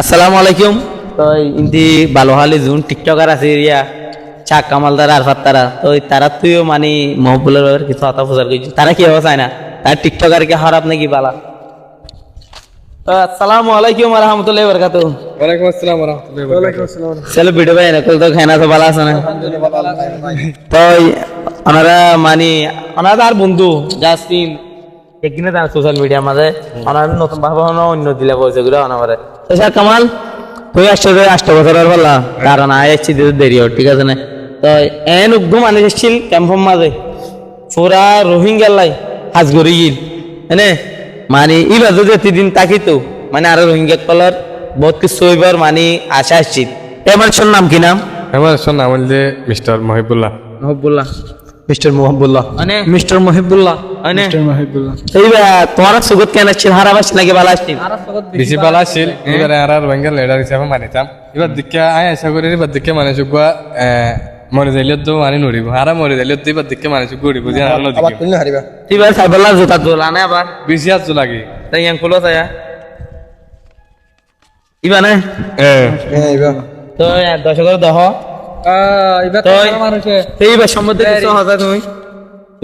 আসসালামু আলাইকুম। তো ইন্দি বালোহালি জুন টিকটকার আছে ইয়া চাক কামালদার আর ফাত্তারা তো তারা তুইও মানে মহবুলের ব্যাপারে কিছু কথা প্রচার করছিস, তারা কি হবে চায় না, তার টিকটকার কি খারাপ নাকি বালা? তো আসসালামু আলাইকুম ওয়া রাহমাতুল্লাহি ওয়া বারাকাতুহু। ওয়ালাইকুম আসসালাম ওয়া রাহমাতুল্লাহি ওয়া বারাকাতুহু। চলো ভিডিও ভাই না তো খানা তো ভালো আছে না? তো ওনারা মানে ওনারা আর বন্ধু জাস্টিন একদিনে তার সোশ্যাল মিডিয়ার মাঝে ওনার নতুন ভাবে অন্য দিলে বলছে গুলো ওনারে। তো স্যার কামাল তুই আসছে 8 বছরের বললা কারণ আসছি দেরি হোক, ঠিক আছে না? তো এন উগ্র মানুষ এসছিল ক্যাম্পের মাঝে পুরা রোহিঙ্গার লাই হাজ গড়ি গিল এনে মানে ইবার যদি এতদিন তাকিতো মানে আরো রোহিঙ্গা কলার বহুত কিছু হইবার মানে আশা আসছিল। এবার নাম কি নাম? আমার নাম হচ্ছে মিস্টার মহিবুল্লাহ। মহবুল্লাহ, মিস্টার মোহাম্মদুল্লাহ, মানে মিস্টার মহিবুল্লাহ, মানে মিস্টার মহিবুল্লাহ। এইবার তোমার সুগত কেন আসছিল, হারাপ আসছিল নাকি ভালো আসছিল? বেশি ভালো আসছিল। এবারে আর রোহিঙ্গা লিডার হিসাবে মানিতাম। এবার দিকে আয় আশা করি এবার দিকে মানে সুগুয়া মরে যাইলে তো মানে নড়িব, আর মরে যাইলে তো এবার দিকে মানে সুগুড়ি বুঝি আর আবার তুললে হারিবা। এবার সাইবেলা জুতা তোলা না আবার বেশি আজ লাগে। তাই ইয়াং খুলো তাইয়া ইবা না হ্যাঁ এইবার তো দর্শকের দহ এইবার তো মানুষে এইবার সম্বন্ধে কিছু হতা তুমি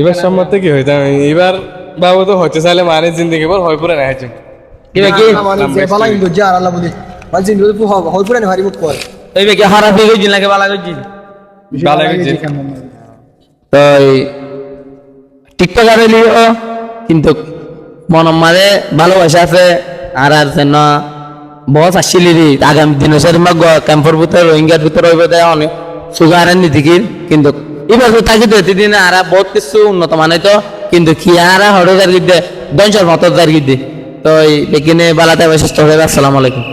এবার সম্মত কি হইতাম এবার বাবু তো হচ্ছে চাইলে মানে জিন্দগি বল হয় পুরে না হয়েছে। ইবা কি মানে যে বালা ইন্দু যা আল্লাহ বলি মানে জিন্দু হই পুরা হারি মুখ করে এইবা কি হারাপ হয়ে গেছিল নাকি ভালো গেছিল? ভালো হয়েছে। তো টিকটকার হইলিও কিন্তু মনের মাঝে ভালোবাসা আছে আর আর যেন বস আসছিলি রে আগামী দিনে সে ক্যাম্পের ভিতরে রোহিঙ্গার ভিতরে হইবে দেয় অনেক সুগার নীতিকির কিন্তু এবার তো তাকে তো এতদিন আর বহুত কিছু উন্নত মানে তো কিন্তু কি আর হড়ো জার গিয়ে দঞ্চর মতো জার গিয়ে তো এই দেখিনে বালাতে চেষ্টা করে। আসসালামু আলাইকুম।